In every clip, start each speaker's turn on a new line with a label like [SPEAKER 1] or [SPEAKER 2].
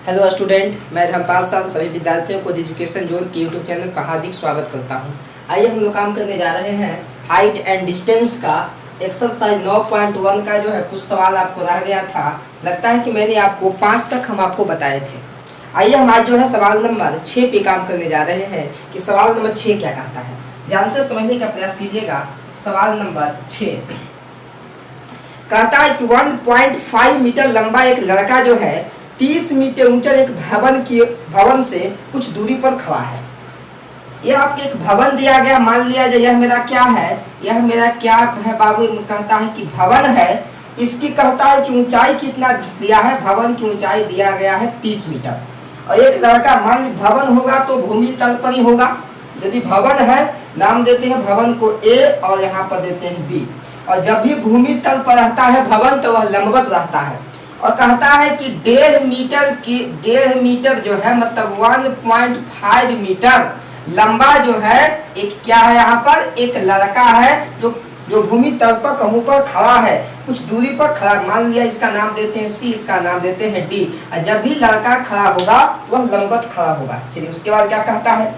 [SPEAKER 1] Hello student, मैं धर्मपाल साल सभी विद्यार्थियों को एजुकेशन जोन के यूट्यूब चैनल पर हार्दिक स्वागत करता हूं। आइए हम लोग काम करने जा रहे हैं हाइट एंड डिस्टेंस का एक्सरसाइज 9.1 का जो है कुछ सवाल आपको रह गया था। लगता है कि मैंने आपको 5 तक हम आपको बताए थे। आइए हम आज जो है सवाल नंबर 6 पे काम करने जा रहे हैं कि सवाल नंबर 6 क्या कहता है। ध्यान से समझने का प्रयास कीजिएगा। सवाल नंबर 6 कहता है कि 1.5 मीटर लंबा एक लड़का जो है 30 मीटर ऊंचा एक भवन से कुछ दूरी पर खड़ा है। यह आपके एक भवन दिया गया, मान लिया जाए यह मेरा क्या है, यह मेरा क्या है बाबू। कहता है कि भवन है, इसकी कहता है कि ऊंचाई कितना दिया है, भवन की ऊंचाई दिया गया है 30 मीटर। और एक लड़का, मान ली भवन होगा तो भूमि तल पर ही होगा। यदि भवन है, नाम देते हैं भवन को ए और यहाँ पर देते हैं बी। और जब भी भूमि तल पर रहता है भवन तो वह लंबवत रहता है। और कहता है कि 1.5 मीटर जो है मतलब 1.5 मीटर लंबा जो है एक क्या है, यहाँ पर एक लड़का है जो भूमि तल पर कहूँ पर खड़ा है, कुछ दूरी पर खड़ा। मान लिया इसका नाम देते हैं सी, इसका नाम देते हैं डी। और जब भी लड़का खड़ा होगा तो वह लंबवत खड़ा होगा। चलिए उसके बाद क्या कहता है,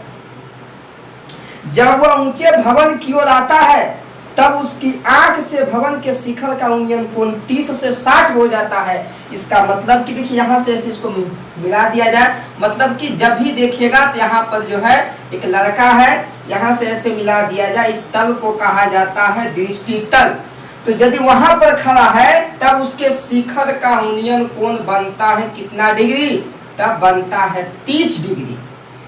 [SPEAKER 1] जब वह ऊंचे भवन की ओर आता है तब उसकी आंख से भवन के शिखर का उन्नयन कोण 30 से 60 हो जाता है। इसका मतलब कि देखिए यहाँ से ऐसे इसको मिला दिया जाए, मतलब कि जब भी देखिएगा तो यहाँ पर जो है एक लड़का है, यहाँ से ऐसे मिला दिया जाए। इस तल को कहा जाता है दृष्टि तल। तो यदि वहां पर खड़ा है तब उसके शिखर का उन्नयन कोण बनता है कितना डिग्री, तब बनता है 30 डिग्री।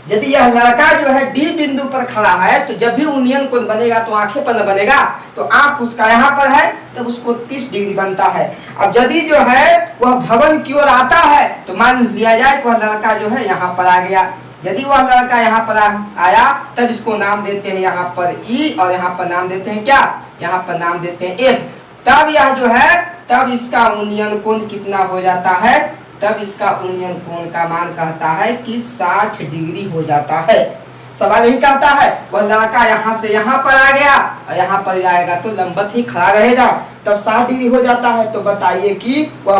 [SPEAKER 1] यदि यह लड़का जो है डी बिंदु पर खड़ा है तो जब भी उन्नयन कोण बनेगा तो आंखें पर न बनेगा, तो आंख उसका यहाँ पर है तब उसको 30 डिग्री बनता है। अब यदि जो है वह भवन की ओर आता है तो मान लिया जाए कि वह लड़का जो है यहाँ पर आ गया। यदि वह लड़का यहाँ पर आया तब इसको नाम देते हैं यहाँ पर ई और यहाँ पर नाम देते हैं क्या, यहाँ पर नाम देते हैं एफ। तब यह जो है तब इसका उन्नयन कोण कितना हो जाता है, तब इसका उन्नयन कोण का मान कहता है कि 60 डिग्री हो जाता है। सवाल यही कहता है वह लड़का यहाँ से यहाँ पर आ गया और यहाँ पर आएगा तो लंबवत ही खड़ा रहेगा, तब 60 डिग्री हो जाता है। तो बताइए कि वह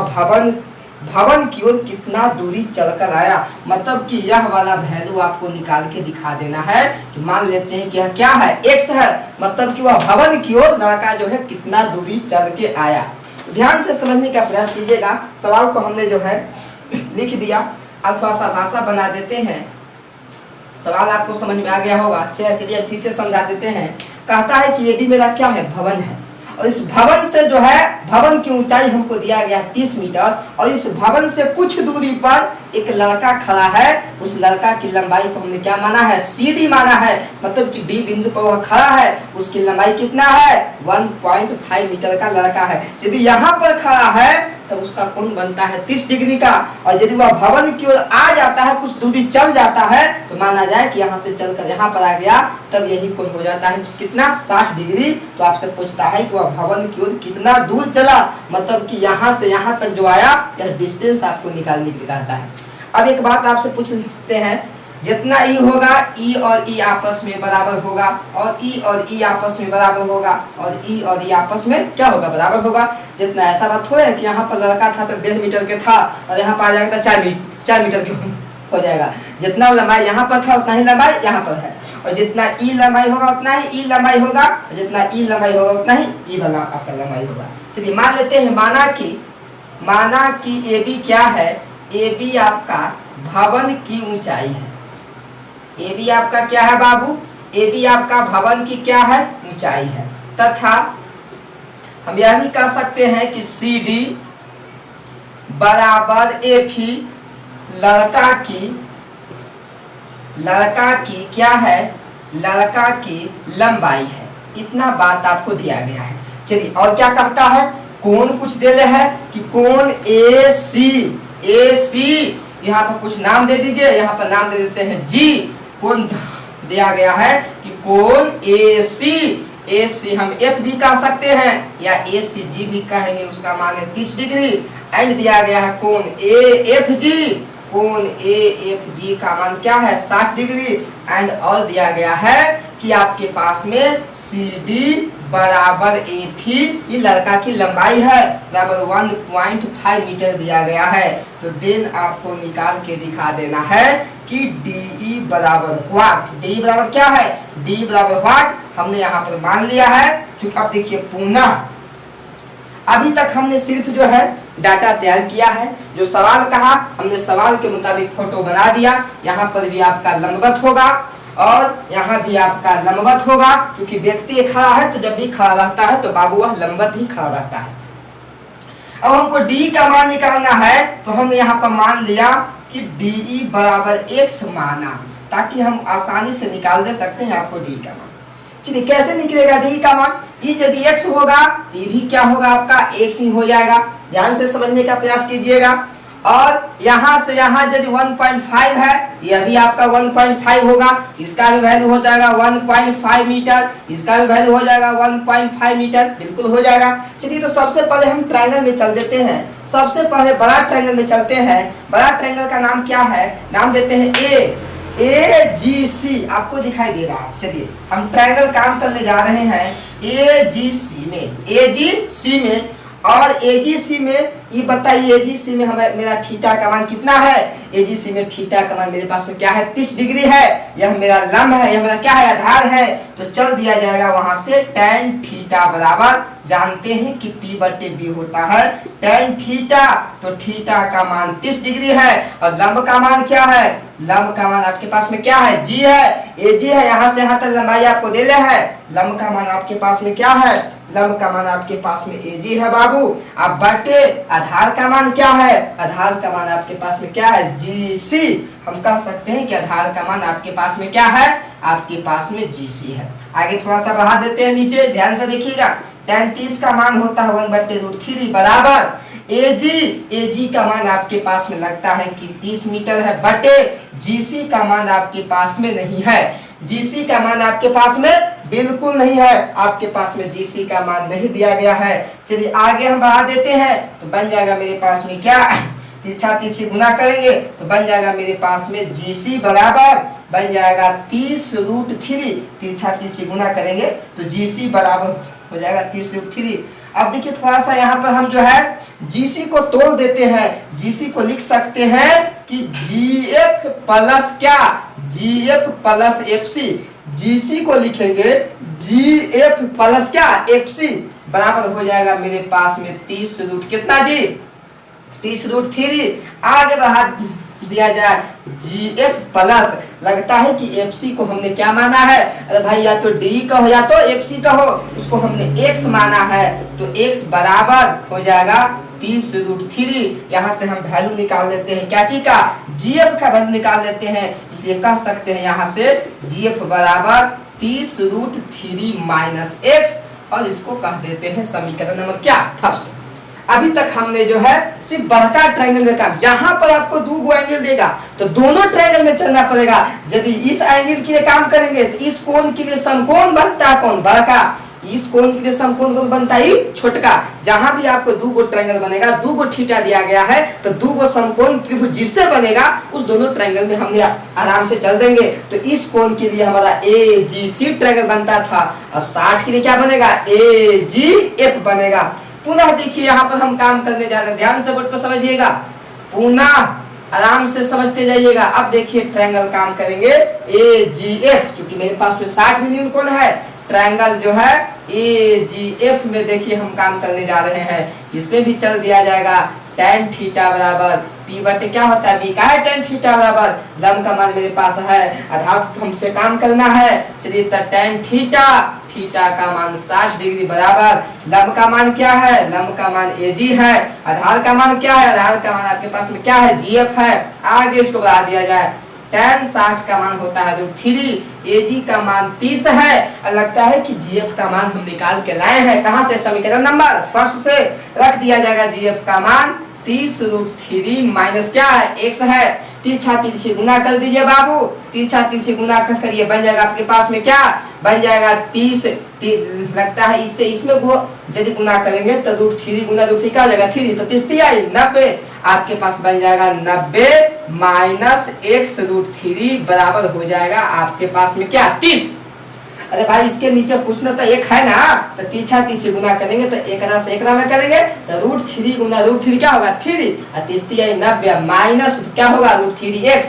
[SPEAKER 1] भवन की ओर कितना दूरी चलकर आया। मतलब कि यह वाला वैल्यू आपको निकाल के दिखा देना है कि मान लेते हैं कि यह क्या है, x है। मतलब कि वह भवन की ओर लड़का जो है कितना दूरी चल के आया। ध्यान से समझने का प्रयास कीजिएगा। सवाल को हमने जो है लिख दिया, अब थोड़ा सा भाषा बना देते हैं। सवाल आपको समझ में आ गया होगा। चलिए फिर से समझा देते हैं। कहता है कि ये भी मेरा क्या है, भवन है। और इस भवन से जो है भवन की ऊंचाई हमको दिया गया 30 मीटर और इस भवन से कुछ दूरी पर एक लड़का खड़ा है। उस लड़का की लंबाई को हमने क्या माना है, CD माना है। मतलब कि डी बिंदु पर वह खड़ा है, उसकी लंबाई कितना है, 1.5 मीटर का लड़का है। यदि यहाँ पर खड़ा है तब उसका कोण बनता है 30 डिग्री का। और यदि वह भवन की ओर आ जाता है, कुछ दूरी चल जाता है, तो माना जाए कि यहाँ से चलकर यहाँ पर आ गया, तब यही कोण हो जाता है कितना, 60 डिग्री। तो आपसे पूछता है कि वह भवन की ओर कितना दूर चला, मतलब कि यहाँ से यहाँ तक जो आया, यह डिस्टेंस आपको निकालने के लिए कहता है। अब एक बात आपसे पूछते हैं, जितना ई होगा ई और ई आपस में बराबर होगा और ई और ई आपस में बराबर होगा और ई और ई आपस में क्या होगा, बराबर होगा। जितना ऐसा बात थोड़ा है कि यहाँ पर लड़का था तो 1.5 मीटर के था और यहाँ पर आ जाएगा तो 4 मीटर के हो जाएगा। जितना लंबाई यहाँ पर था उतना ही लंबाई यहाँ पर है और जितना ई लंबाई होगा उतना ही ई लंबाई होगा और जितना ई लंबाई होगा उतना ही ई वाला आपका लंबाई होगा। चलिए मान लेते हैं, माना कि ए बी क्या है, ए बी आपका भवन की ऊंचाई है। ए बी आपका क्या है बाबू, ए बी आपका भवन की क्या है, ऊंचाई है। तथा हम यह भी कह सकते हैं कि सी डी बराबर एफ ही लड़का की क्या है, लड़का की लंबाई है। इतना बात आपको दिया गया है। चलिए और क्या कहता है, कोण कुछ दे रहे हैं कि कोण ए सी, यहाँ पर कुछ नाम दे दीजिए, यहाँ पर नाम दे देते हैं जी। कोण दिया गया है कि कोण ए सी हम एफ भी कह सकते हैं या ए सी जी भी कहेंगे, उसका मान है 30 डिग्री। एंड दिया गया है कोण ए एफ जी का मान क्या है, 60 डिग्री। एंड और दिया गया है कि आपके पास में सी डी बराबर एफ ही ये लड़का की लंबाई है, बराबर 1.5 मीटर दिया गया है। तो देन आपको निकाल के दिखा देना है कि डी बराबर व्हाट, डी बराबर क्या है, डी बराबर व्हाट हमने यहाँ पर मान लिया है। चूंकि अब देखिए पुनः अभी तक हमने सिर्फ जो है डाटा तैयार किया है, जो सवाल कहा हमने सवाल के मुताबिक फोटो बना दिया। यहाँ पर भी आपका लंबवत होगा और यहाँ भी आपका लंबवत होगा, क्योंकि व्यक्ति खड़ा है तो जब भी खड़ा रहता है तो बाबू वह लंबवत ही खड़ा रहता है। अब हमको डी का मान निकालना है, तो हमने यहाँ पर मान लिया कि डी बराबर x माना, ताकि हम आसानी से निकाल दे सकते हैं आपको डी का मान। चलिए कैसे निकलेगा डी का मान, ये यदि x होगा ये भी क्या होगा आपका x ही हो जाएगा। ध्यान से समझने का प्रयास कीजिएगा। और यहाँ से यहाँ यदि 1.5 है, यह भी आपका 1.5 होगा, इसका भी वैल्यू हो जाएगा 1.5 मीटर, इसका भी वैल्यू हो जाएगा 1.5 मीटर, बिल्कुल हो जाएगा। चलिए तो सबसे पहले हम ट्रायंगल में चल देते हैं। सबसे पहले बड़ा ट्रायंगल में चलते हैं। बड़ा ट्रायंगल का नाम क्या है, नाम देते हैं AGC, आपको दिखाई दे रहा है। चलिए हम ट्रायंगल काम करने जा रहे हैं AGC में। और AGC में ये बताइए, AGC में हमें मेरा थीटा का मान कितना है, AGC में थीटा का मान मेरे पास में क्या है 30 डिग्री है। यह मेरा लंब है, यह मेरा क्या है आधार है। तो चल दिया जाएगा वहां से tan थीटा बराबर, जानते हैं कि P/B होता है tan थीटा। तो थीटा का मान 30 डिग्री है और लंब का मान क्या है, लंब का मान आपके पास में क्या है G है, AG है। यहाँ से यहाँ तक लंबाई आपको दे है। लंब का मान आपके पास में क्या है, लंब का मान आपके पास में AG है बाबू। अब बटे आधार का मान क्या है, आधार का मान आपके पास में क्या है GC। हम कह सकते हैं कि आधार का मान आपके पास में क्या है, आपके पास में GC है। आगे थोड़ा सा बढ़ा देते हैं नीचे, ध्यान से देखिएगा। tan 30 का मान होता है 1/√3 बराबर AG का मान आपके पास में लगता है कि 30 मीटर है, बटे GC का मान आपके पास में नहीं है। GC का मान आपके पास में बिल्कुल नहीं है, आपके पास में GC का मान नहीं दिया गया है। चलिए आगे हम बढ़ा देते हैं, तो बन जाएगा मेरे पास में क्या, तिरछा तिरछी गुना करेंगे तो बन जाएगा मेरे पास में GC बराबर बन जाएगा 30√3। तिरछा तिरछी गुना करेंगे तो GC बराबर हो जाएगा 30√3। अब देखिए थोड़ा सा यहाँ पर हम जो है GC को तोड़ देते हैं। GC को लिख सकते हैं कि GF प्लस क्या, GF प्लस FC। GC को लिखेंगे GF प्लस क्या FC बराबर हो जाएगा मेरे पास में 30 कितना जी 30√3। आगे बढ़ा दिया जाए GF प्लस, लगता है कि FC को हमने क्या माना है, अरे भाई या तो D कहो या तो FC कहो, उसको हमने X माना है। तो X बराबर हो जाएगा 30√3। यहाँ से हम वैल्यू निकाल लेते हैं क्या चीज का, GF का वैल्यू निकाल लेते हैं। इसलिए कह सकते हैं यहाँ से GF बराबर 30√3 माइनस X, और इसको कह देते हैं समीकरण नंबर क्या फर्स्ट। अभी तक हमने जो है सिर्फ बड़का ट्रायंगल में काम, जहां पर आपको दो एंगल देगा तो दोनों ट्रायंगल में चलना पड़ेगा। यदि इस एंगल के लिए काम करेंगे तो इस कोण के लिए समकोण बनता है कौन, बड़का। इस कोण के लिए समकोण कौन बनता है, छोटका। जहां भी आपको दो ट्रायंगल बनेगा, दो थीटा दिया गया है, तो दो समकोण त्रिभुज जिससे बनेगा उस दोनों ट्रायंगल में हमने आराम से चल देंगे। तो इस कोण के लिए हमारा AGC ट्रायंगल बनता था, अब 60 के लिए क्या बनेगा, AGF बनेगा। पुनः देखिए यहाँ पर हम काम करने जा रहे हैं, ध्यान से बोर्ड पर समझिएगा, पुनः आराम से समझते जाइएगा। अब देखिए ट्रायंगल काम करेंगे AGF, क्योंकि मेरे पास में 60 मिलियन कोण है। ट्रायंगल जो है AGF में देखिए हम काम करने जा रहे हैं, इसमें भी चल दिया जाएगा tan थीटा बराबर P बटे क्या होता है B का है tan थीटा बराबर, लंब का मान मेरे पास है, आधार हमसे काम करना है। चलिए तो tan थीटा का मान 60 डिग्री बराबर, लंब का मान क्या है, लंब का मान AG है, आधार का मान क्या है, आधार का मान आपके पास में क्या है GF है। आगे इसको बढ़ा दिया जाए, tan 60 का मान होता है √3, AG का मान 30 है, और लगता है कि GF का मान हम निकाल के लाए हैं कहां से, समीकरण नंबर फर्स्ट से। रख दिया जाएगा GF का मान 30√3 माइनस क्या है X है। तिरछा तिरछी गुना कर दीजिए बाबू, तिरछा तिरछी गुना कर करिए, बन जाएगा आपके पास में क्या, बन जाएगा 30। लगता है इससे इसमें यदि गुना करेंगे तो √3 गुना √3 क्या हो जाएगा 3, तो 30 आई 90, आपके पास बन जाएगा 90 माइनस X √3 बराबर हो जाएगा आपके पास में क्या 30। अरे भाई इसके नीचे कुछ ना तो एक है ना, तो तीछा तीछी गुना करेंगे तो एकरा से एकरा में करेंगे तो √3 गुना √3 क्या होगा 3 और 3 90 माइनस क्या होगा √3x।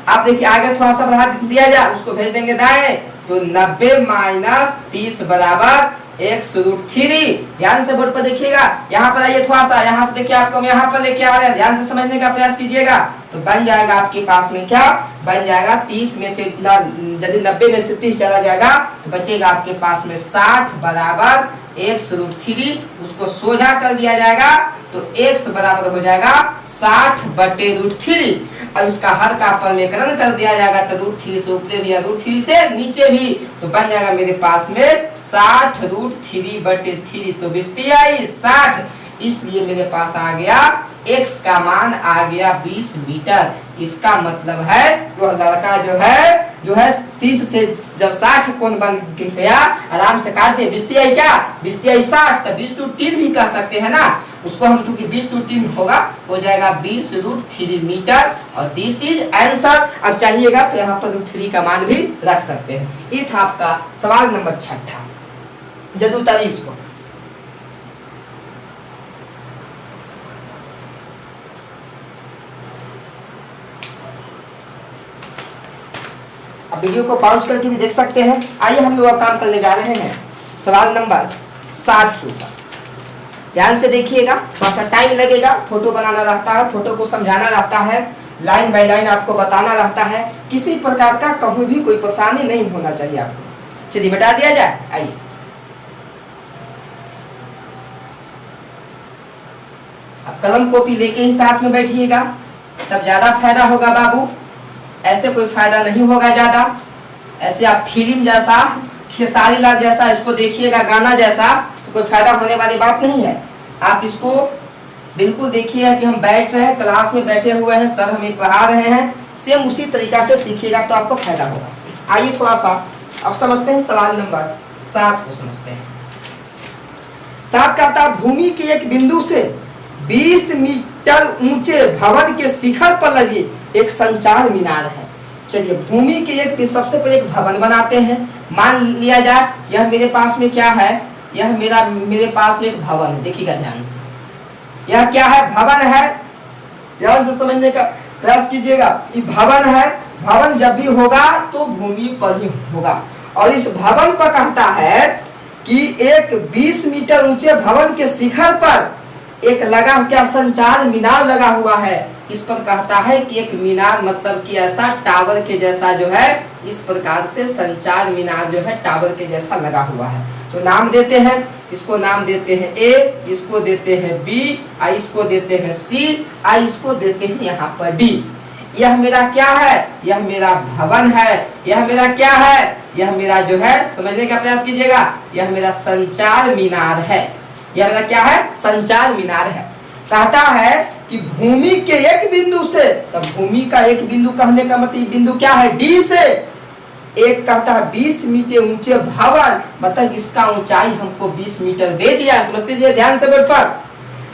[SPEAKER 1] आप देखिए आगे थोड़ा सा बढ़ा दिया जाए, उसको भेज देंगे दाएं, तो 90 माइनस 30 बराबर x√3। ध्यान से बोर्ड पर देखिएगा, यहाँ पर आइए थोड़ा सा, यहाँ से देखिए आपको हम यहाँ पर लेके आ रहे हैं, ध्यान से समझने का प्रयास कीजिएगा। तो बन जाएगा आपके पास में क्या बन जाएगा 30 में से यदि 90 में से 30 चला जाएगा तो बचेगा आपके पास में 60 बराबर x√3। उसको सोझा कर दिया जाएगा तो x बराबर हो जाएगा 60/√3। अब इसका हर का परमेकरण कर दिया जाएगा तो √3 से ऊपर भी या √3 से नीचे भी, तो बन जाएगा मेरे पास में 60√3/3। तो बिस्ती आई 60, इसलिए मेरे पास आ गया x का मान आ गया 20 मीटर। इसका मतलब है वह लड़का जो है 30 से जब 60 कोण बन गया, आराम से काट दे, 20 आई क्या 20 आई 60, तो 20√3 भी कह सकते हैं ना, उसको हम चूंकि 20√3 होगा हो जाएगा 20√3 मीटर और दिस इज आंसर। अब चाहिएगा तो यहाँ पर √3 का मान भी रख सकते हैं। ये था आपका सवाल नंबर 6। जल्दी उतारिए इसको। अब वीडियो को पॉज करके भी देख सकते हैं। आइए हम लोग काम करने जा रहे हैं सवाल नंबर 7 के ऊपर। ध्यान से देखिएगा, थोड़ा सा टाइम लगेगा, फोटो बनाना रहता है, फोटो को समझाना रहता है, लाइन बाय लाइन आपको बताना रहता है, किसी प्रकार का कहीं भी कोई परेशानी नहीं होना चाहिए आपको। चलिए बता दिया जाए, आइए। अब कलम कॉपी लेके ही साथ में बैठिएगा, तब ज्यादा फायदा होगा बाबू, ऐसे कोई फायदा नहीं होगा ज्यादा। ऐसे आप फिल्म जैसा खेसारी लाल जैसा इसको देखिएगा, गाना जैसा, तो कोई फायदा होने वाली बात नहीं है। आप इसको बिल्कुल देखिएगा कि हम बैठ रहे हैं, क्लास में बैठे हुए हैं, सर हमें पढ़ा रहे हैं, सेम उसी तरीका से सीखिएगा तो आपको फायदा होगा। आइए थोड़ा सा अब समझते हैं सवाल नंबर 7 को समझते हैं। 7 कहता भूमि के एक बिंदु से 20 मीटर ऊंचे भवन के शिखर पर लगी एक संचार मीनार है। चलिए भूमि के एक सबसे पहले एक भवन बनाते हैं। मान लिया जाए यह मेरे पास में क्या है, यह मेरे पास में एक भवन है। देखिएगा ध्यान से, यह क्या है भवन है, ध्यान से समझने का प्रयास कीजिएगा। ये भवन है, भवन जब भी होगा तो भूमि पर ही होगा, और इस भवन पर कहता है कि एक 20 मीटर ऊंचे भवन के शिखर पर एक लगा क्या संचार मीनार लगा हुआ है। इस पर कहता है कि एक मीनार मतलब कि ऐसा टावर के जैसा जो है, इस प्रकार से संचार मीनार जो है टावर के जैसा लगा हुआ है। तो नाम देते हैं, इसको नाम देते हैं A, इसको देते हैं B, इसको देते हैं C, इसको देते हैं यहाँ पर D। यह मेरा क्या है, यह मेरा भवन है। यह मेरा क्या है, यह मेरा जो है समझने का प्रयास कीजिएगा, यह मेरा संचार मीनार है। यह मेरा क्या है, संचार मीनार है। कहता है कि भूमि के एक बिंदु से, तब भूमि का एक बिंदु कहने का मतलब बिंदु क्या है D से एक कहता है 20 मीटर ऊंचे भवन, मतलब इसका ऊंचाई हमको 20 मीटर दे दिया। समझते जाइए ध्यान से बोर्ड पर।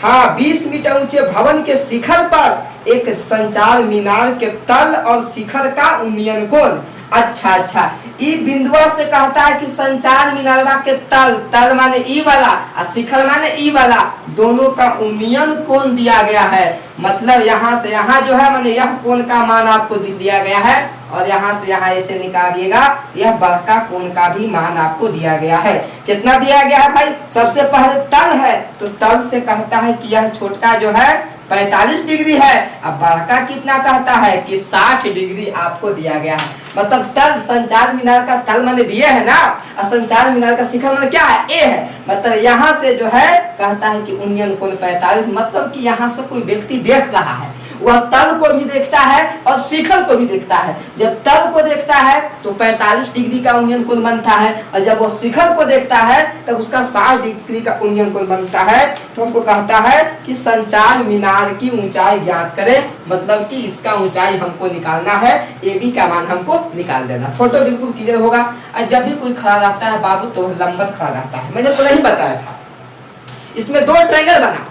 [SPEAKER 1] हाँ 20 मीटर ऊंचे भवन के शिखर पर एक संचार मीनार के तल और शिखर का उन्नयन कोण। अच्छा, ई बिंदुआ से कहता है कि संचार मीनारवा के तल माने ई वाला और शिखर माने ई वाला, दोनों का उन्नयन कोण दिया गया है। मतलब यहाँ से यहाँ जो है माने यह कोण का मान आपको दिया गया है, और यहाँ से यहाँ ऐसे निकालिएगा, यह बड़का कोण का भी मान आपको दिया गया है। कितना दिया गया है भाई, सबसे पहले तल है, तो तल से कहता है कि यह छोटका जो है 45 डिग्री है। अब बड़का कितना कहता है कि 60 डिग्री आपको दिया गया है। मतलब तल संचार मीनार का तल माने भी है ना, और संचार मीनार का शिखर माने क्या है ए है। मतलब यहाँ से जो है कहता है कि उन्नयन कोण 45, मतलब कि यहाँ से कोई व्यक्ति देख रहा है, वह तल को भी देखता है और शिखर को भी देखता है। जब तल को देखता है तो 45 डिग्री का उन्नयन कोण बनता है, और जब वो शिखर को देखता है तब उसका 60 डिग्री का उन्नयन कोण बनता है। तो हमको कहता है कि संचार मीनार की ऊंचाई ज्ञात करें, मतलब कि इसका ऊंचाई हमको निकालना है, AB का मान हमको निकाल देना। फोटो बिल्कुल क्लियर होगा। और जब भी कोई खड़ा रहता है बाबू तो लंबत खड़ा रहता है, मैंने पहले ही बताया था। इसमें 2 ट्रायंगल बना,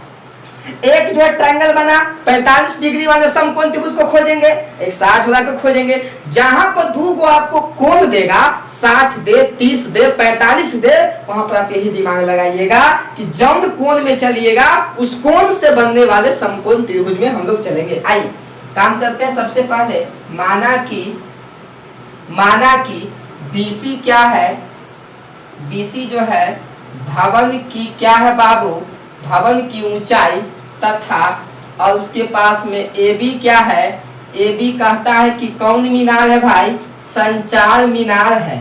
[SPEAKER 1] एक जो है ट्रायंगल बना 45 डिग्री वाले समकोण त्रिभुज को खोजेंगे, एक 60 वाला को खोजेंगे। जहां पर दो को आपको कोण देगा, 60 दे, 30 दे, 45 दे, वहां पर आप यही दिमाग लगाइएगा कि जौन कोण में चलिएगा उस कोण से बनने वाले समकोण त्रिभुज में हम लोग चलेंगे। आइए काम करते हैं। सबसे पहले माना कि BC क्या है, BC जो है भवन की क्या है बाबू, भवन की ऊंचाई तथा और उसके पास में AB क्या है, AB कहता है कि कौन मीनार है भाई, संचार मीनार है।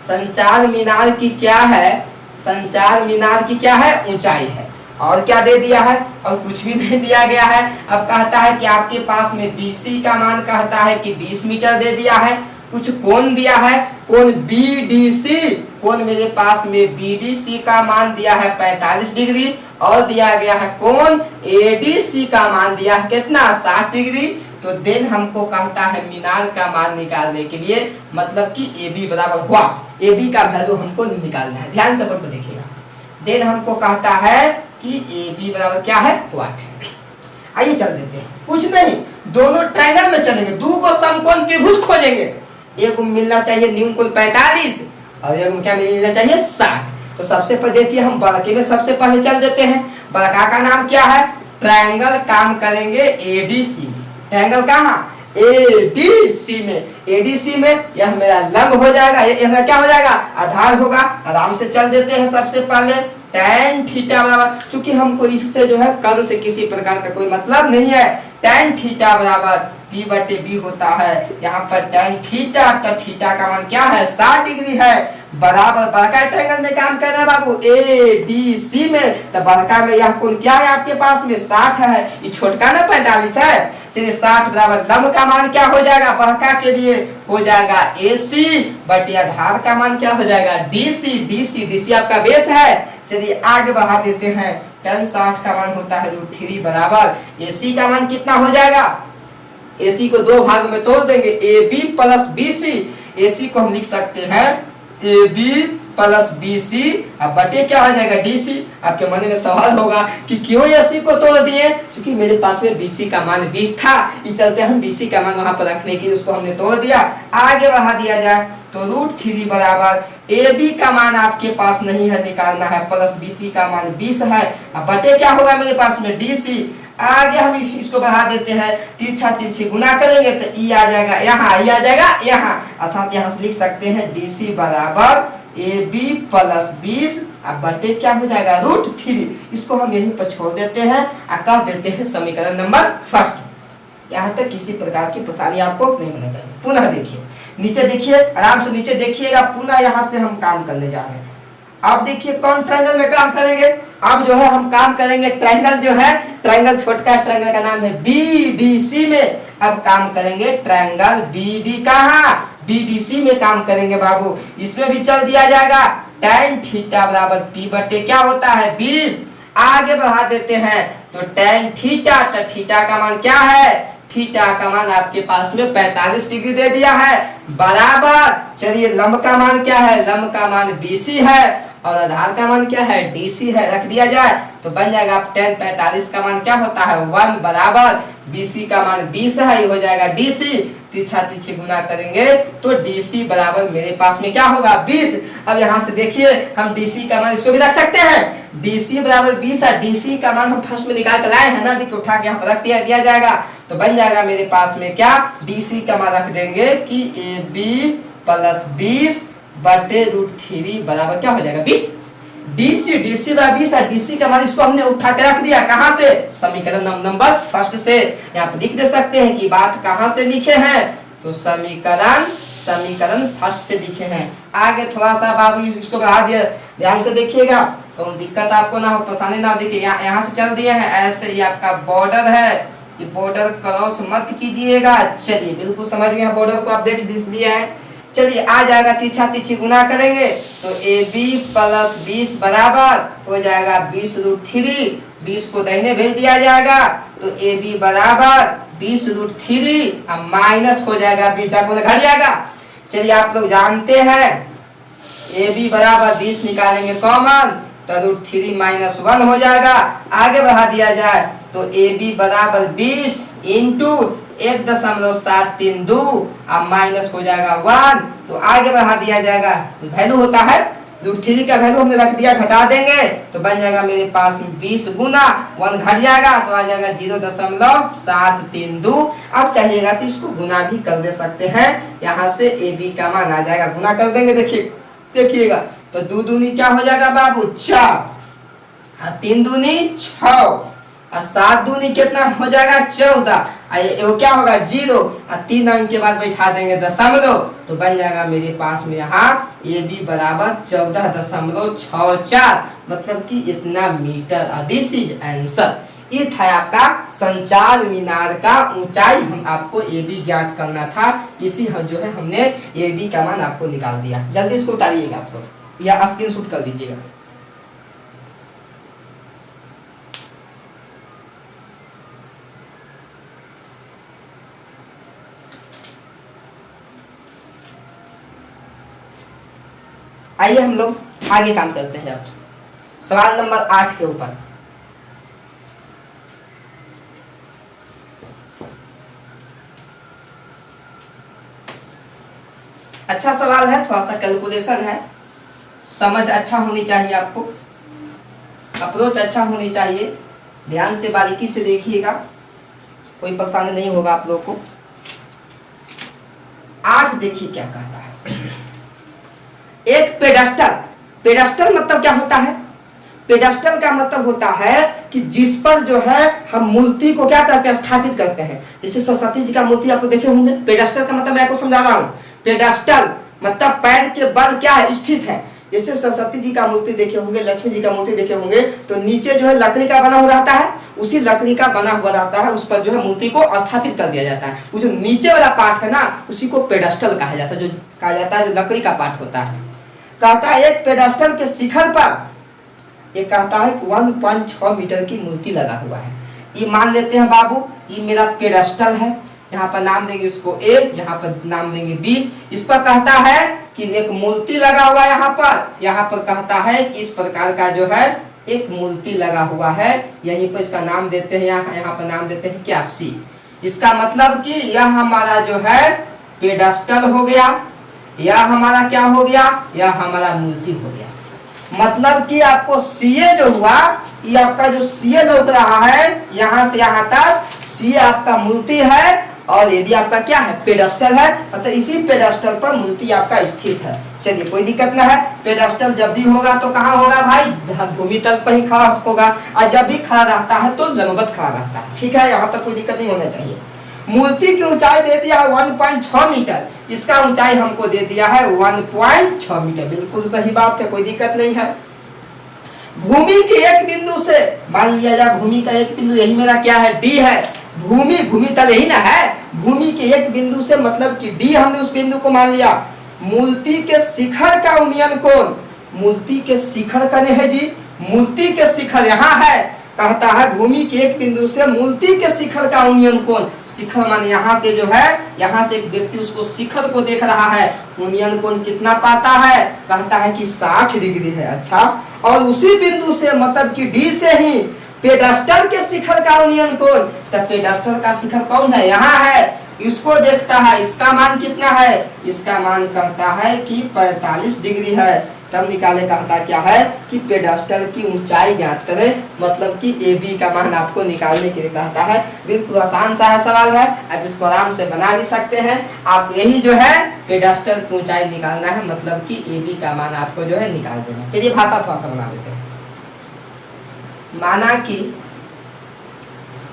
[SPEAKER 1] संचार मीनार की क्या है, संचार मीनार की क्या है, ऊंचाई है। और क्या दे दिया है, और कुछ भी नहीं दिया गया है। अब कहता है कि आपके पास में BC का मान कहता है कि 20 मीटर दे दिया है। कुछ कोण दिया है, कोण BDC, कोण मेरे पास में BDC का मान दिया है 45 डिग्री और दिया गया है कोण ADC का मान दिया है कितना, 60 डिग्री। तो देन हमको कहता है मीनार का मान निकालने के लिए, मतलब कि AB बराबर हुआ, AB का वैल्यू हमको निकालना है। ध्यान से पढ़ देखिएगा। देन हमको कहता है कि AB बराबर क्या है, वाट है। आइए चल देते हैं। कुछ नहीं, दोनों ट्रायंगल में चलेंगे, दो को समकोण त्रिभुज खोजेंगे। एक को मिलना चाहिए न्यून कोण 45 और एक को क्या मिलना चाहिए 60। तो सबसे पहले देखिए हम बड़के में सबसे पहले चल देते हैं। बड़का का नाम क्या है, ट्रायंगल काम करेंगे ADC में। ट्रायंगल कहाँ, ADC में। ADC में यह मेरा लंब हो जाएगा, ये मेरा क्या हो जाएगा, आधार होगा। आराम से चल देते हैं। सबसे पहले tan थीटा बराबर, चूंकि हमको इससे जो है कर्ण से किसी प्रकार का कोई मतलब नहीं है, tan थीटा बराबर P/B होता है। यहाँ पर tan थीटा, तो थीटा का मान क्या है, 60 डिग्री है, बराबर बड़का ट्रायंगल में काम कर रहा है बाबू ADC में। तो बड़का में यह कोण क्या है आपके पास में 60 है, ये छोटका ना 45 है। चलिए 60 बराबर लंब का मान क्या हो जाएगा, बड़का के लिए हो जाएगा AC बटे आधार का मान क्या हो जाएगा DC आपका बेस है। चलिए आगे बढ़ा देते हैं। tan 60 का मान होता है √3 बराबर AC का मान कितना हो जाएगा, AC को दो भाग में तोड़ देंगे, AB प्लस BC। AC को हम लिख सकते हैं AB प्लस BC, अब बटे क्या हो जाएगा DC। आपके मन में सवाल होगा कि क्यों AC को तोड़ दिए, क्योंकि मेरे पास में BC का मान 20 था, ये चलते हम BC का मान वहां पर रखने के लिए उसको हमने तोड़ दिया। आगे बढ़ा दिया जाए तो √3 बराबर AB का मान आपके पास नहीं है, निकालना है, प्लस BC का मान 20 है, अब बटे क्या होगा मेरे पास में DC। आगे हम इसको बढ़ा देते हैं, तिरछा तिरछी गुना करेंगे तो ई आ जाएगा यहाँ, ई आ जाएगा यहाँ, अर्थात यहाँ से लिख सकते हैं DC बराबर AB प्लस 20, अब बटे क्या हो जाएगा √3। इसको हम यहीं पर छोड़ देते हैं और कह देते हैं समीकरण नंबर फर्स्ट। यहाँ तक किसी प्रकार की परेशानी आपको नहीं होना चाहिए। पुनः देखिए, नीचे देखिए, आराम से नीचे देखिएगा। पुनः यहाँ से हम काम करने जा रहे हैं। अब देखिए कौन ट्रायंगल में काम करेंगे, अब जो है हम काम करेंगे ट्रायंगल जो है, ट्रायंगल छोटका ट्रायंगल का नाम है BDC में। अब काम करेंगे ट्रायंगल BD कहाँ, BDC में काम करेंगे बाबू। इसमें भी चल दिया जाएगा tan थीटा बराबर P बटे क्या होता है B। आगे बढ़ा देते हैं तो tan थीटा, तो थीटा का मान क्या है, थीटा का मान आपके पास में 45 डिग्री दे दिया है, बराबर चलिए लंब का मान क्या है, लंब का मान BC है और आधार का मान क्या है DC है, रख दिया जाए तो बन जाएगा आप tan 45 का मान क्या होता है 1 बराबर BC का मान 20 है, ये हो जाएगा DC। तिरछा तिरछी गुना करेंगे तो DC बराबर मेरे पास में क्या होगा 20। अब यहाँ से देखिए हम DC का मान इसको भी रख सकते हैं, DC बराबर 20 है। DC का मान हम फर्स्ट में निकाल कर लाए हैं ना, देखिए उठा के यहाँ पर रख दिया जाएगा तो बन जाएगा मेरे पास में क्या, DC का मान रख देंगे कि AB प्लस 20 बटे √3 बराबर क्या हो जाएगा 20। DC बराबर 20 है, DC का मान इसको हमने उठा के रख दिया, कहाँ से, समीकरण नंबर फर्स्ट से। यहाँ पर लिख दे सकते हैं कि बात कहाँ से लिखे हैं, तो समीकरण फर्स्ट से लिखे हैं। आगे थोड़ा सा बाबू इसको बढ़ा दिया, ध्यान से देखिएगा तो दिक्कत आपको ना हो, परेशानी ना हो। देखिए यहाँ से चल दिए हैं ऐसे, ये आपका बॉर्डर है, ये बॉर्डर क्रॉस मत कीजिएगा। चलिए बिल्कुल समझ गए, बॉर्डर को आप देख लिया है। चलिए आ जाएगा, तिरछा तिरछी गुना करेंगे तो AB प्लस 20 बराबर हो जाएगा 20√3, 20 को दाहिने भेज दिया जाएगा तो AB बराबर 20√3 अब माइनस हो जाएगा, 20 को घट जाएगा। चलिए आप लोग जानते हैं AB बराबर 20 निकालेंगे कॉमन तो √3 - 1 हो जाएगा। आगे बढ़ा दिया जाए तो ए बी बराबर 20 इंटू 1.732 अब माइनस हो जाएगा 1, तो आगे बढ़ा दिया जाएगा। वैल्यू होता है √3 का वैल्यू हमने रख दिया, घटा देंगे तो बन जाएगा मेरे पास 20 गुना 1 घट जाएगा तो आ जाएगा 0.732। अब चाहिएगा तो इसको गुना भी कर दे सकते हैं, यहाँ से ए बी का मान आ जाएगा, गुना कर देंगे। देखिएगा तो 2 दूनी क्या हो जाएगा बाबू 4, 3 दूनी 6 और 7 दूनी कितना हो जाएगा 14, वो क्या होगा 0 और 3 अंक के बाद बैठा देंगे दशमलव तो बन जाएगा मेरे पास में यहाँ ए बी बराबर 14.64, मतलब कि इतना मीटर। This is answer. ये था आपका संचार मीनार का ऊंचाई, हम आपको ए बी ज्ञात करना था, इसी जो है हमने ए बी का मान आपको निकाल दिया। जल्दी इसको उतारिएगा आप लोग या स्क्रीनशॉट कर दीजिएगा। आइए हम लोग आगे काम करते हैं। अब सवाल नंबर 8 के ऊपर अच्छा सवाल है, थोड़ा सा कैलकुलेशन है, समझ अच्छा होनी चाहिए आपको, अप्रोच अच्छा होनी चाहिए, ध्यान से बारीकी से देखिएगा, कोई परेशानी नहीं होगा आप लोग को। 8 देखिए क्या कहता है। एक पेडस्टल मतलब क्या होता है? पेडस्टल का मतलब होता है कि जिस पर जो है हम मूर्ति को क्या करते हैं, स्थापित करते हैं। जैसे सरस्वती जी का मूर्ति आप देखे होंगे। पेडस्टल का मतलब मैं आपको समझा रहा हूँ। पेडस्टल मतलब पैर के बल क्या है, स्थित है। जैसे सरस्वती जी का मूर्ति देखे होंगे, लक्ष्मी जी का मूर्ति देखे होंगे, तो नीचे जो है लकड़ी का बना हुआ रहता है, उसी लकड़ी का बना हुआ रहता है, उस पर जो है मूर्ति को स्थापित कर दिया जाता है। वो जो नीचे वाला पार्ट है ना, उसी को पेडस्टल कहा जाता है, जो कहा जाता है जो लकड़ी का पार्ट होता है। कहता है एक पेडस्टल के शिखर पर ये कहता है 1.6 मीटर की मूर्ति लगा हुआ है। ये मान लेते हैं बाबू, ये मेरा पेडस्टल है, यहाँ पर नाम देंगे इसको ए, यहाँ पर नाम देंगे बी। इस पर कहता है कि एक मूर्ति लगा हुआ है, यहाँ पर कहता है कि इस प्रकार का जो है एक मूर्ति लगा हुआ है। यहीं पर इसका नाम देते हैं, यहाँ पर नाम देते हैं क्या, सी। इसका मतलब कि यह हमारा जो है पेडस्टल हो गया, यह हमारा क्या हो गया, यह हमारा मूर्ति हो गया। मतलब कि आपको सीए जो हुआ, ये आपका जो सीए लौट रहा है यहाँ से यहाँ तक, सीए आपका मूर्ति है और ये भी आपका क्या है, पेडस्टल है। मतलब इसी पेडस्टल पर मूर्ति आपका स्थित है। चलिए कोई दिक्कत ना है। पेडस्टल जब भी होगा तो कहाँ होगा भाई, भूमि तल पर ही खड़ा होगा, और जब भी खड़ा रहता है तो लंबवत खड़ा रहता है। ठीक है, यहाँ तक कोई दिक्कत नहीं होना चाहिए। मूर्ति की ऊंचाई दे दिया है 1.6 मीटर, इसका ऊंचाई हमको दे दिया है 1.6 मीटर। बिल्कुल सही बात है, कोई दिक्कत नहीं है। भूमि के एक बिंदु से, मान लिया जाए भूमि का एक बिंदु, यही मेरा क्या है, डी है। भूमि तल यही ना है। भूमि के एक बिंदु से मतलब कि डी, हमने उस बिंदु को मान लिया। मूर्ति के शिखर का उन्नयन कोण, मूर्ति के शिखर का नहीं है जी, मूर्ति के शिखर यहाँ है। कहता है भूमि के एक बिंदु से मूर्ति के शिखर का उन्नयन कोण, शिखर मान यहाँ से जो है, यहाँ से एक व्यक्ति उसको शिखर को देख रहा है, उन्नयन कोण कितना पाता है, कहता है कि 60 डिग्री है। अच्छा, और उसी बिंदु से मतलब कि डी से ही पेडस्टल के शिखर का उन्नयन कोण, तब पेडस्टल का शिखर कौन है, यहाँ है, इसको देखता है, इसका मान कितना है, इसका मान कहता है कि 45 डिग्री है। तब निकाले, कहता क्या है कि पेडस्टल की ऊंचाई ज्ञात करें, मतलब कि ए बी का मान आपको निकालने के लिए कहता है। बिल्कुल आसान सा है सवाल है, अब इसको आराम से बना भी सकते हैं आप। यही जो है पेडस्टल की ऊंचाई निकालना है, मतलब कि ए बी का मान आपको जो है निकाल देना। चलिए भाषा थोड़ा सा बना लेते हैं।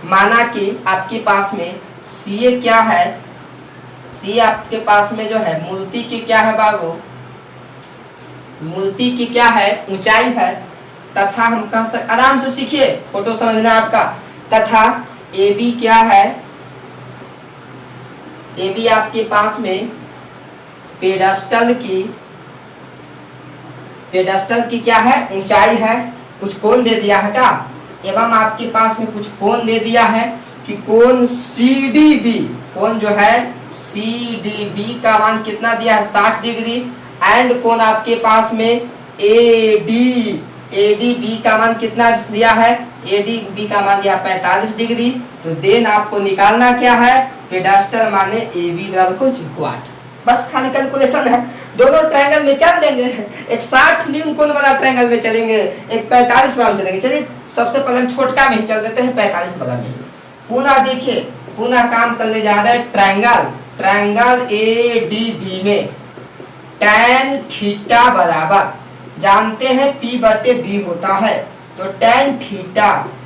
[SPEAKER 1] माना कि आपके पास में सीए क्या है, सीए आपके पास में जो है मूर्ति की क्या है बाबू, मूर्ति की क्या है, ऊंचाई है, तथा हम कह सकते, आराम से सीखिए, फोटो समझना है आपका। तथा ए बी क्या है, ए बी आपके पास में पेडस्टल की क्या है, ऊंचाई है। कुछ कोण दे दिया है क्या, एवं आपके पास में कुछ कोण दे दिया है कि कोण CDB, कोण जो है CDB का मान कितना दिया है, 60 डिग्री। एंड कोण आपके पास में AD, ADB का मान कितना दिया है, ADB का मान दिया 45 डिग्री। तो देन आपको निकालना क्या है, पेडास्टल माने AB बराबर कुछ 8। बस खाली कैलकुलेशन है। दोनों ट्रायंगल में चल देंगे, एक 60 न्यून कोण वाला ट्रायंगल में चलेंगे, एक 45 वाला में चलेंगे। चलिए सबसे पहले हम छोटका में ही चल देते हैं, 45 वाला में। पुनः देखिए, पुनः काम करने जा रहे हैं ट्रायंगल ADB में tan थीटा बराबर, जानते हैं P/B होता है। तो tan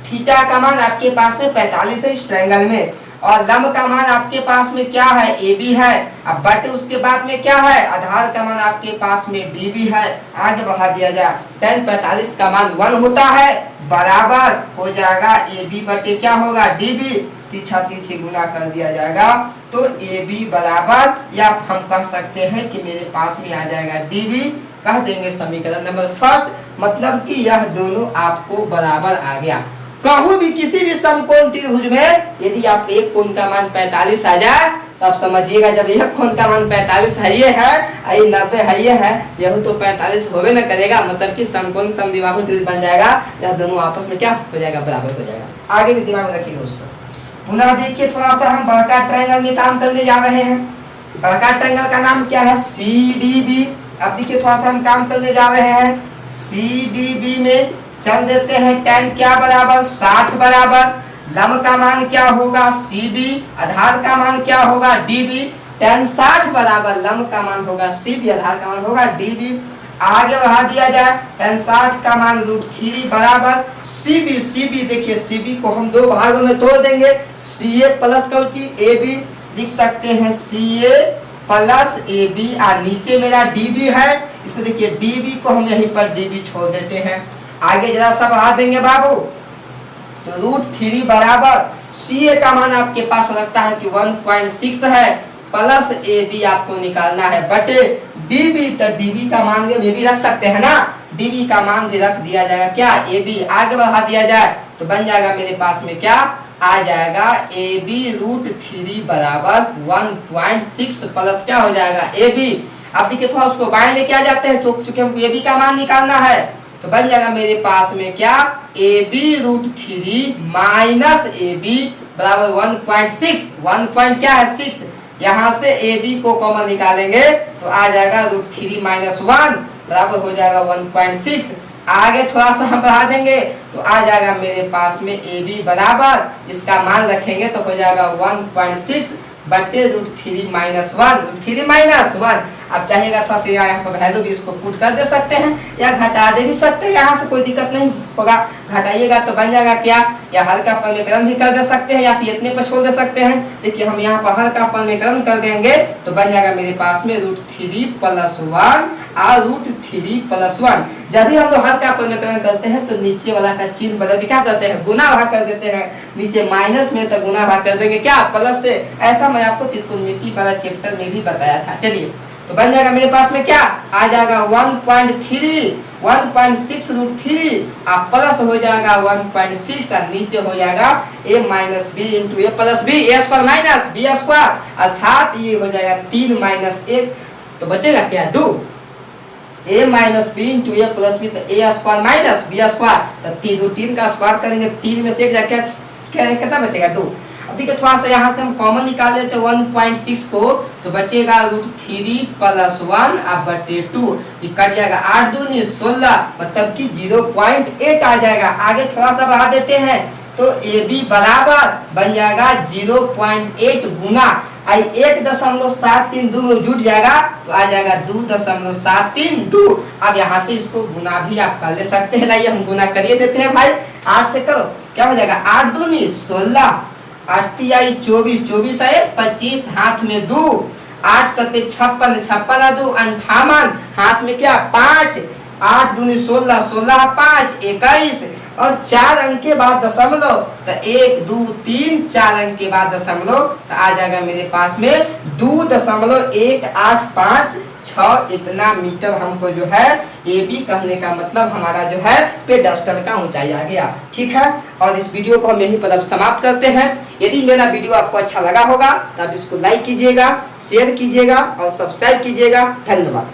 [SPEAKER 1] थीटा का मान आपके पास में 45 है इस ट्रायंगल में, और लंब का मान आपके पास में क्या है, AB है। अब बटे उसके बाद में क्या है, आधार का मान आपके पास में DB है। आगे बढ़ा दिया जाए, tan 45 का मान 1 होता है, बराबर हो जाएगा AB बटे क्या होगा, DB। पीछा पीछे गुना कर दिया जाएगा, तो AB बराबर, या हम कह सकते हैं कि मेरे पास में आ जाएगा DB, कह देंगे समीकरण नंबर फर्स्ट। मतलब कि यह दोनों आपको बराबर आ गया। कहूं भी किसी भी समकोण त्रिभुज में यदि आप एक कोण का मान 45 आ जाए, तो आप समझिएगा जब यह कोण का मान 45 है, ये है, ये 90 है, ये है, यह तो 45 होवे न करेगा। मतलब कि समकोण समद्विबाहु त्रिभुज बन जाएगा, यह दोनों आपस में क्या हो जाएगा, बराबर हो जाएगा। आगे भी दिमाग में रखिए दोस्तों। पुनः देखिए, थोड़ा सा हम बड़का ट्रायंगल में काम करने जा रहे हैं। बड़का ट्रायंगल का नाम क्या है, CDB। अब देखिए थोड़ा सा हम काम करने जा रहे हैं CDB में, चल देते हैं tan क्या बराबर 60 बराबर, लंब का मान क्या होगा CB, आधार का मान क्या होगा DB। tan 60 बराबर लंब का मान होगा CB, आधार का मान होगा DB। आगे बढ़ा दिया जाए, tan 60 का मान √3 बराबर CB देखिए CB को हम दो भागों में तोड़ देंगे, CA प्लस कौची AB, लिख सकते हैं CA प्लस AB, और नीचे मेरा DB है, इसको देखिए DB को हम यहीं पर DB छोड़ देते हैं। आगे जरा सा बढ़ा देंगे बाबू, तो √3 बराबर CA का मान आपके पास हो लगता है कि 1.6 है, प्लस AB आपको निकालना है, बटे DB। तो DB का मान भी रख सकते हैं ना, DB का मान भी रख दिया जाएगा क्या, AB। आगे बढ़ा दिया जाए तो बन जाएगा मेरे पास में क्या आ जाएगा, AB √3 बराबर 1.6 प्लस क्या हो जाएगा AB। अब देखिए थोड़ा उसको बाएं लेके आ जाते हैं, चूंकि हमको AB का मान निकालना है, तो बन जाएगा मेरे पास में क्या, AB √3 माइनस AB बराबर 1.6, 1 क्या है 6। यहाँ से AB को कॉमन निकालेंगे तो आ जाएगा √3 माइनस 1 बराबर हो जाएगा 1.6। आगे थोड़ा सा हम बढ़ा देंगे तो आ जाएगा मेरे पास में AB बराबर, इसका मान रखेंगे तो हो जाएगा 1.6 बटे √3 माइनस 1, √3 माइनस 1। अब चाहिएगा थोड़ा सा यहाँ पर वैल्यू भी इसको पुट कर दे सकते हैं या घटा दे भी सकते हैं, यहाँ से कोई दिक्कत नहीं होगा। घटाइएगा तो बन जाएगा क्या, या हल्का समीकरण भी कर दे सकते हैं, या फिर इतने पर छोड़ दे सकते हैं। देखिए हम यहाँ पर हल्का समीकरण कर देंगे तो बन जाएगा मेरे पास में √3 प्लस 1 और √3 प्लस 1। जब भी हम लोग हल्का समीकरण करते हैं तो नीचे वाला का चिन्ह बदल के क्या करते हैं, गुना भाग कर देते हैं। नीचे माइनस में तो गुना भाग कर देंगे क्या, प्लस से। ऐसा मैं आपको त्रिकोणमिति वाला चैप्टर में भी बताया था। चलिए तो बन जाएगा मेरे पास में क्या आ जाएगा 1.6 √3 और प्लस हो जाएगा 1.6 और नीचे हो जाएगा a minus B into A plus B, A square minus B square, अर्थात ये हो जाएगा 3 माइनस 1, तो बचेगा क्या 2, a minus B into A plus B, तो A square minus B square, तो 3 का स्क्वायर करेंगे, 3 में से 1 जाके कितना बचेगा 2। अब देखिए थोड़ा सा यहाँ से हम कॉमन निकाल लेते हैं 1.6 को, तो बचेगा √3 प्लस 1 अब बटे 2, ये कट जाएगा 8 दूनी 16, मतलब कि 0.8 आ जाएगा। आगे थोड़ा सा बढ़ा देते हैं तो AB बराबर बन जाएगा 0.8 गुना 1.732 में जुट जाएगा तो आ जाएगा 2.732। अब यहाँ से इसको गुना भी आप कर ले सकते हैं, लाइए हम गुना करिए देते हैं भाई, 8 से करो क्या हो जाएगा 8 दूनी 16, 8 तिहाई 24, 24 है 25, हाथ में 2, 8 सत्ते 56, 56 2 58, हाथ में क्या 5, 8 दूनी 16, 16 5 21 और 4 अंक के बाद दशमलव, तो 1 2 3 4 अंक के बाद दशमलव, तो आ जाएगा मेरे पास में 2.185 इतना मीटर हमको जो है AB कहने का मतलब हमारा जो है पेडस्टल का ऊंचाई आ गया। ठीक है, और इस वीडियो को हम यहीं पर अब समाप्त करते हैं। यदि मेरा वीडियो आपको अच्छा लगा होगा तो आप इसको लाइक कीजिएगा, शेयर कीजिएगा और सब्सक्राइब कीजिएगा। धन्यवाद।